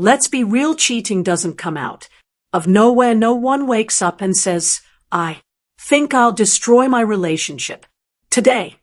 Let's be real, cheating doesn't come out of nowhere. No one wakes up and says, I think I'll destroy my relationship today.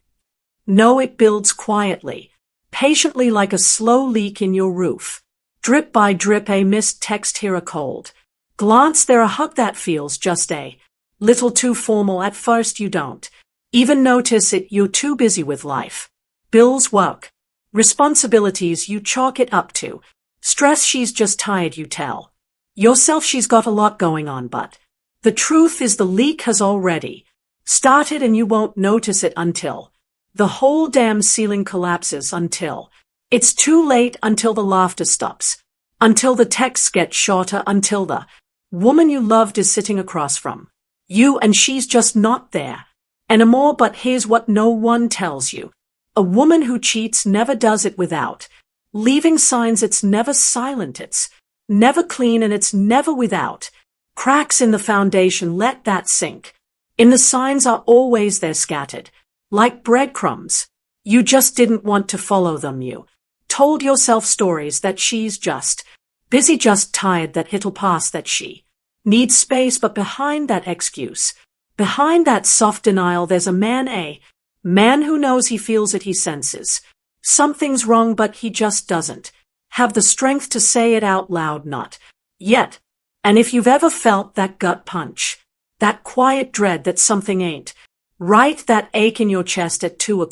No, it builds quietly, patiently, like a slow leak in your roof. Drip by drip, a missed text here, a cold glance there, a hug that feels just a little too formal. At first you don't even notice it, you're too busy with life. Bills, work, responsibilities, you chalk it up to stress. She's just tired, you tell yourself. She's got a lot going on, but the truth is the leak has already started, and you won't notice it until the whole damn ceiling collapses, until it's too late, until the laughter stops, until the texts get shorter, until the woman you loved is sitting across from you and she's just not there anymore. But here's what no one tells you. A woman who cheats never does it without leaving signs. It's never silent, it's never clean, and it's never without cracks in the foundation. Let that sink in. The signs are always there, scattered like breadcrumbs. You just didn't want to follow them. You told yourself stories that she's just busy, just tired, that it'll pass, that she needs space. But behind that excuse, behind that soft denial, there's a man who knows, he feels it, he senses something's wrong, but he just doesn't have the strength to say it out loud, not yet. And if you've ever felt that gut punch, that quiet dread that something ain't right, that ache in your chest at 2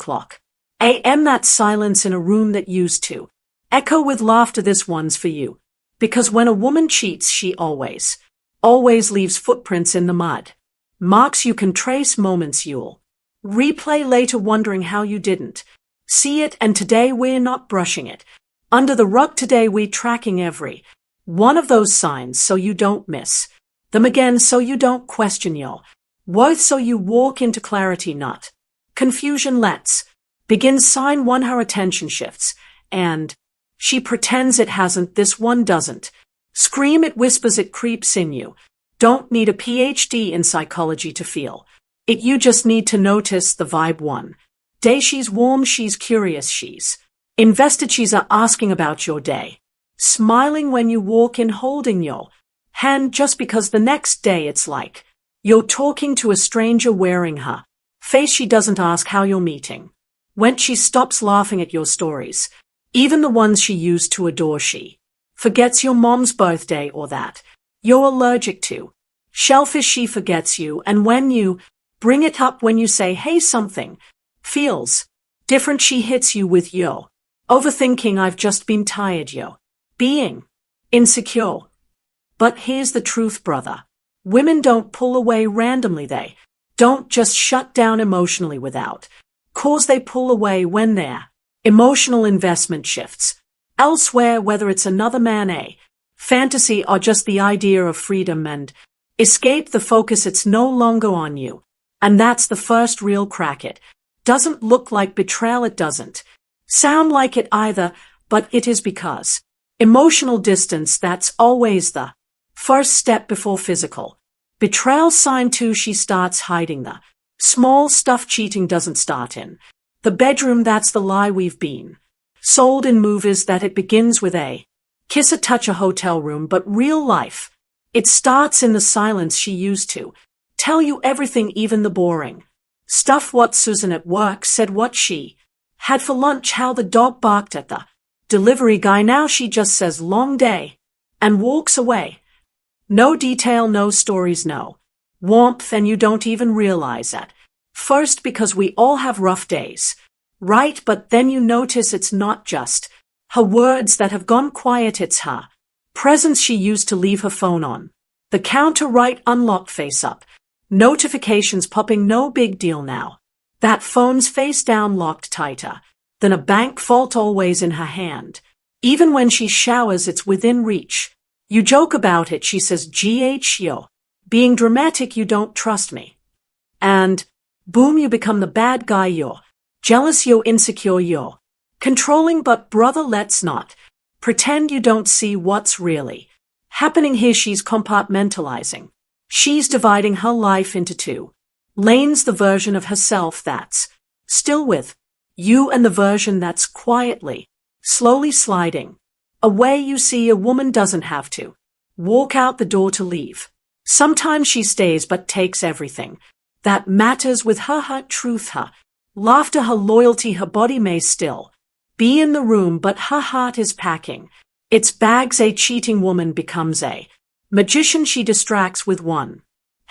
a.m., that silence in a room that used to echo with laughter, this one's for you. Because when a woman cheats, she always leaves footprints in the mud. Marks you can trace, moments you'll replay later, wondering how you didn't see it. And today we're not brushing it under the rug. Today we're tracking every one of those signs, so you don't miss them again, so you don't question your worth, so you walk into clarity, not confusion. Let's begin. Sign 1, her attention shifts, and she pretends it hasn't. This one doesn't scream, it whispers, it creeps in. You don't need a PhD in psychology to feel it, you just need to notice the vibe. One day she's warm, she's curious, she's invested, she's asking about your day, smiling when you walk in, holding your hand, just because the next day it's like you're talking to a stranger, wearing her face. She doesn't ask how you're meeting when she stops laughing at your stories, even the ones she used to adore. She forgets your mom's birthday, or that you're allergic to shellfish. She forgets you, and when you bring it up, when you say, hey, something feels different, she hits you with your overthinking. I've just been tired, you're being insecure. But here's the truth, brother. Women don't pull away randomly. They don't just shut down emotionally without cause. They pull away when their emotional investment shifts elsewhere, whether it's another man, a fantasy, or just the idea of freedom and escape. The focus, it's no longer on you. And that's the first real crack. It doesn't look like betrayal, it doesn't sound like it either, but it is, because emotional distance, that's always the first step before physical betrayal. Sign 2, she starts hiding the small stuff. Cheating doesn't start in the bedroom, that's the lie we've been sold in movies, that it begins with a kiss, a touch, a hotel room. But real life, it starts in the silence. She used to tell you everything, even the boring stuff, what Susan at work said, what she had for lunch, how the dog barked at the delivery guy. Now she just says long day and walks away. No detail, no stories, no warmth, and you don't even realize that first, because we all have rough days, right? But then you notice it's not just her words that have gone quiet, it's her presence. She used to leave her phone on the counter, right, unlocked, face up, notifications popping, no big deal. Now that phone's face down, locked tighter than a bank vault, always in her hand. Even when she showers, it's within reach. You joke about it, she says, you're being dramatic, you don't trust me. And boom, you become the bad guy. You're jealous, you're insecure, you're controlling. But brother, let's not pretend you don't see what's really happening here. She's compartmentalizing. She's dividing her life into 2 lanes, the version of herself that's still with you, and the version that's quietly, slowly sliding Away you see a woman doesn't have to walk out the door to leave. Sometimes she stays but takes everything that matters with her truth, her laughter, her loyalty. Her body may still be in the room, but her heart is packing its bags. A cheating woman becomes a magician. She distracts with one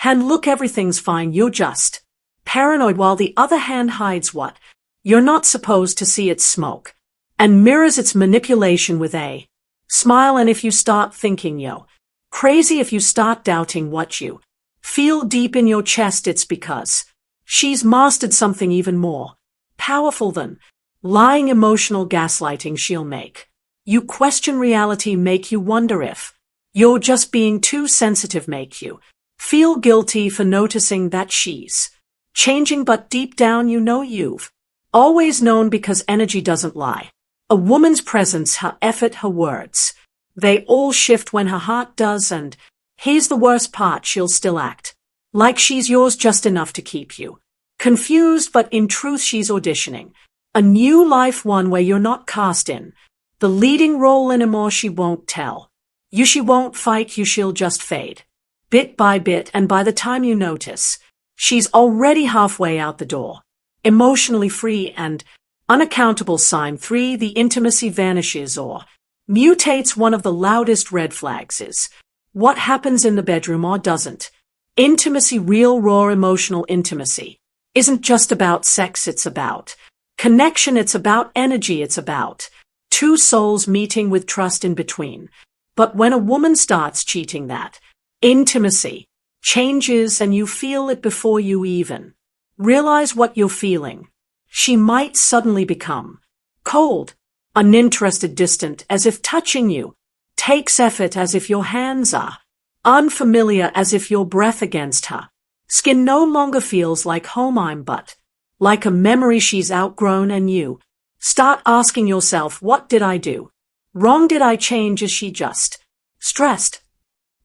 hand look, everything's fine, you're just paranoid, while the other hand hides what you're not supposed to see. Its smoke and mirrors its manipulation with a smile. And if you start thinking yo crazy, if you start doubting what you feel deep in your chest, it's because she's mastered something even more powerful than lying. Emotional gaslighting. She'll make you question reality, make you wonder if you're just being too sensitive, make you feel guilty for noticing that she's changing, but deep down you know you've always known, because energy doesn't lie. A woman's presence, her effort, her words, they all shift when her heart does. And here's the worst part, she'll still act like she's yours just enough to keep you confused, but in truth she's auditioning a new life, one where you're not cast in the leading role anymore. She won't tell you, she won't fight you, she'll just fade bit by bit, and by the time you notice, she's already halfway out the door, emotionally free and unaccountable. Sign 3, the intimacy vanishes or mutates. One of the loudest red flags is what happens in the bedroom or doesn't. Intimacy, real raw emotional intimacy, isn't just about sex, it's about connection, it's about energy, it's about two souls meeting with trust in between. But when a woman starts cheating, that intimacy changes, and you feel it before you even realize what you're feeling. She might suddenly become cold, uninterested, distant, as if touching you takes effort, as if your hands are unfamiliar, as if your breath against her skin no longer feels like home, but like a memory she's outgrown. And you start asking yourself, what did I do wrong? Did I change? Is she just stressed?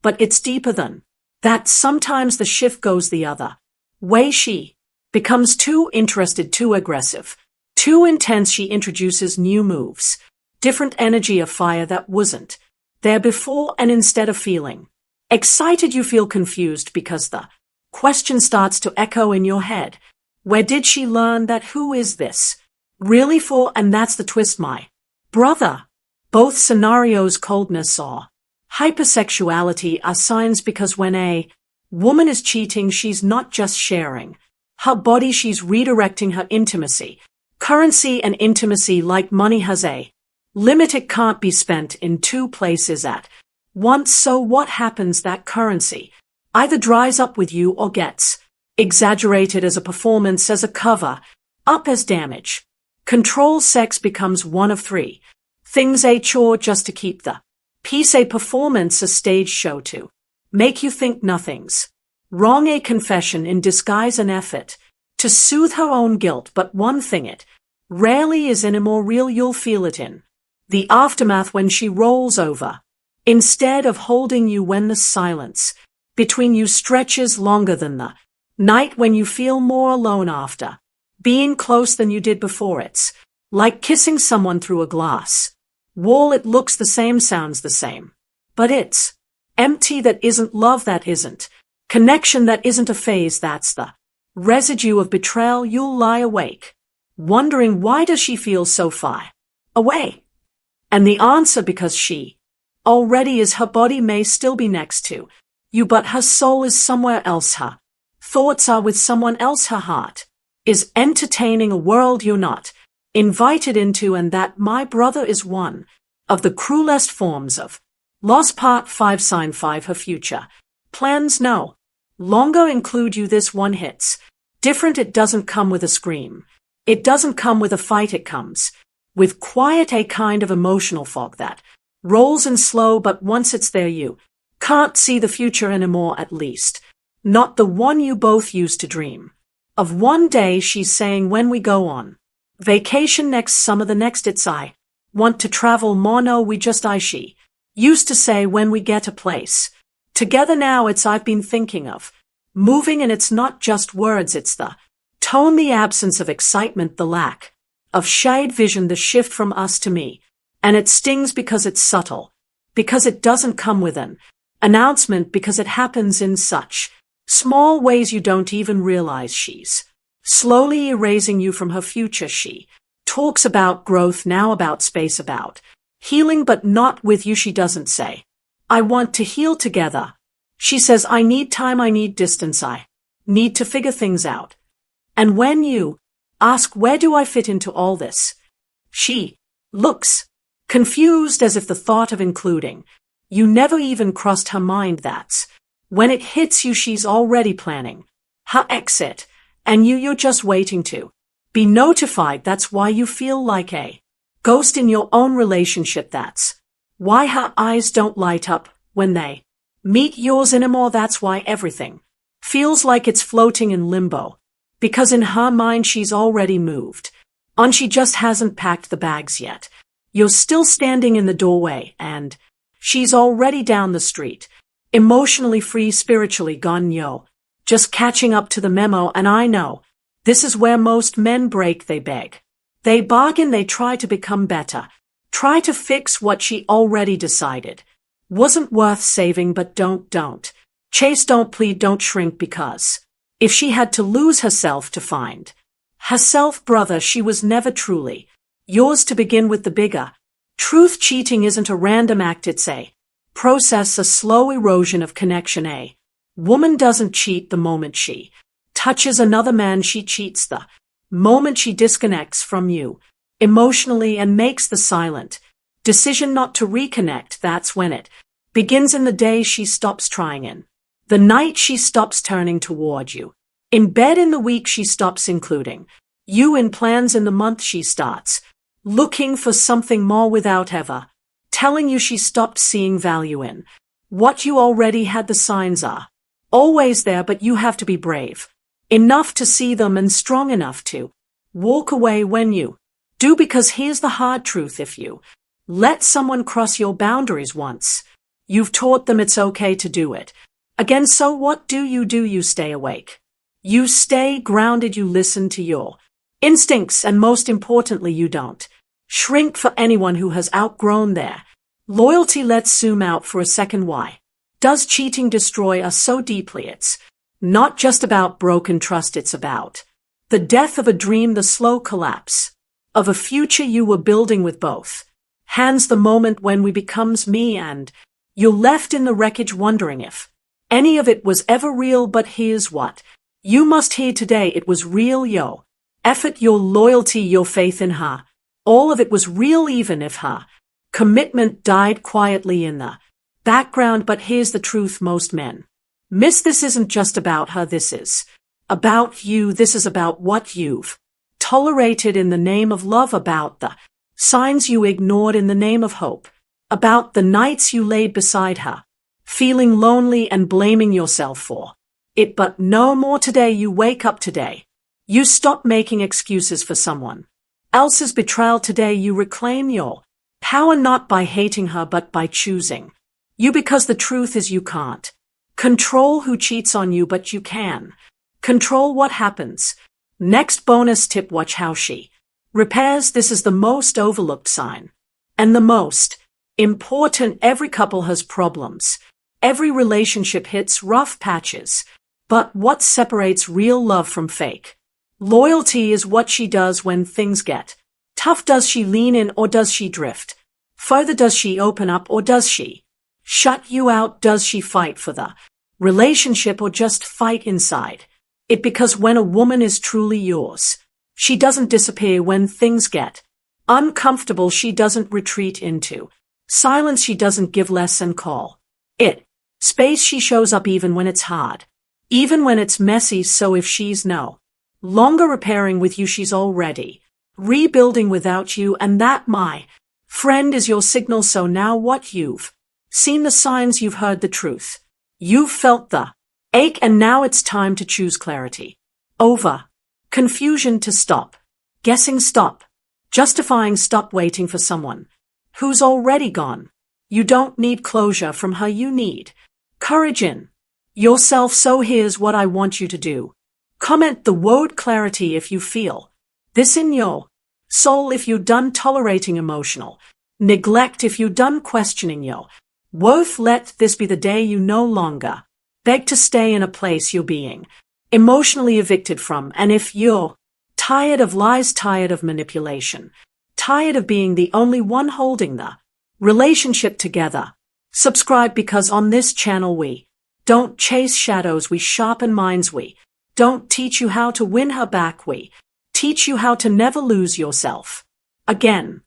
But it's deeper than that. Sometimes the shift goes the other way. She becomes too interested, too aggressive, too intense. She introduces new moves, different energy, a fire that wasn't there before. And instead of feeling excited, you feel confused, because the question starts to echo in your head. Where did she learn that? Who is this really for? And that's the twist, my brother. Both scenarios, coldness or hypersexuality, are signs, because when a woman is cheating, she's not just sharing her body, she's redirecting her intimacy. Currency, and intimacy, like money, has a limit. It can't be spent in two places at once. So what happens? That currency either dries up with you or gets exaggerated as a performance, as a cover up, as damage. Control. Sex becomes one of three things: a chore just to keep the peace, a performance, a stage show to make you think nothing's wrong, a confession in disguise, an effort to soothe her own guilt. But one thing it rarely is anymore: real. You'll feel it in the aftermath, when she rolls over instead of holding you, when the silence between you stretches longer than the night, when you feel more alone after being close than you did before. It's like kissing someone through a glass wall. It looks the same, sounds the same, but it's empty. That isn't love, that isn't connection, that isn't a phase, that's the residue of betrayal. You'll lie awake wondering, why does she feel so far away? And the answer: because she already is. Her body may still be next to you, but her soul is somewhere else. Her thoughts are with someone else. Her heart is entertaining a world you're not invited into. And that, my brother, is one of the cruelest forms of loss. Part 5, Sign 5, her future plans no longer include you. This one hits different. It doesn't come with a scream, it doesn't come with a fight, it comes with quiet, a kind of emotional fog that rolls in slow. But once it's there, you can't see the future anymore, at least not the one you both used to dream of. One day she's saying, when we go on vacation next summer, the next it's, I want to travel more. No, we just, she used to say, when we get a place together. Now it's, I've been thinking of moving. And it's not just words, it's the tone, the absence of excitement, the lack of shared vision, the shift from us to me And it stings because it's subtle, because it doesn't come with an announcement, because it happens in such small ways you don't even realize she's slowly erasing you from her future. She talks about growth now, about space, about healing, but not with you. She doesn't say, I want to heal together. She says, I need time, I need distance, I need to figure things out. And when you ask, where do I fit into all this? She looks confused, as if the thought of including you never even crossed her mind. That's when it hits you. She's already planning her exit, and you're just waiting to be notified. That's why you feel like a ghost in your own relationship. That's why her eyes don't light up when they meet yours anymore. That's why everything feels like it's floating in limbo, because in her mind she's already moved on. She just hasn't packed the bags yet. You're still standing in the doorway, and she's already down the street, emotionally free, spiritually gone. Yo, just catching up to the memo. And I know this is where most men break. They beg, they bargain, they try to become better, try to fix what she already decided wasn't worth saving. But don't chase, don't plead, don't shrink, because if she had to lose herself to find herself, brother, she was never truly yours to begin with. The bigger truth: cheating isn't a random act, it's a process, a slow erosion of connection. A woman doesn't cheat the moment she touches another man. She cheats the moment she disconnects from you emotionally and makes the silent decision not to reconnect. That's when it begins. In the day she stops trying, in the night she stops turning toward you, in bed in the week she stops including you in plans, in the month she starts looking for something more without ever telling you. She stopped seeing value in what you already had. The signs are always there, but you have to be brave enough to see them and strong enough to walk away when you do, because here's the hard truth: if you let someone cross your boundaries once, you've taught them it's okay to do it again. So what do? You stay awake, you stay grounded, you listen to your instincts, and most importantly, you don't shrink for anyone who has outgrown their loyalty. Let's zoom out for a second. Why does cheating destroy us so deeply? It's not just about broken trust, it's about the death of a dream, the slow collapse of a future you were building with both hands. The moment when we becomes me, and you're left in the wreckage wondering if any of it was ever real. But here's what you must hear today: it was real. Your effort, your loyalty, your faith in her, all of it was real, even if her commitment died quietly in the background. But here's the truth most men miss: this isn't just about her, this is about you. This is about what you've tolerated in the name of love, about the signs you ignored in the name of hope, about the nights you laid beside her, feeling lonely and blaming yourself for it. But no more today. You wake up today. You stop making excuses for someone else's betrayal. Today you reclaim your power, not by hating her, but by choosing you, because the truth is you can't control who cheats on you, but you can control what happens next. Bonus tip: watch how she repairs. This is the most overlooked sign and the most important. Every couple has problems. Every relationship hits rough patches. But what separates real love from fake loyalty is what she does when things get tough. Does she lean in, or does she drift further? Does she open up, or does she shut you out? Does she fight for the relationship, or just fight inside it? Because when a woman is truly yours, she doesn't disappear when things get uncomfortable. She doesn't retreat into silence. She doesn't give less and call it space. She shows up even when it's hard, even when it's messy. So if she's no longer repairing with you, she's already rebuilding without you. And that, my friend, is your signal. So now what you've seen the signs, you've heard the truth, you've felt the ache, and now it's time to choose clarity over confusion, to stop guessing, stop justifying, stop waiting for someone who's already gone. You don't need closure from her, you need courage in yourself. So here's what I want you to do. Comment the word clarity if you feel this in your soul. If you're done tolerating emotional Neglect if you done questioning yo. Worth let this be the day you no longer beg to stay in a place you're being emotionally evicted from, and if you're tired of lies, tired of manipulation, tired of being the only one holding the relationship together, subscribe, because on this channel we don't chase shadows, we sharpen minds, we don't teach you how to win her back, we teach you how to never lose yourself again.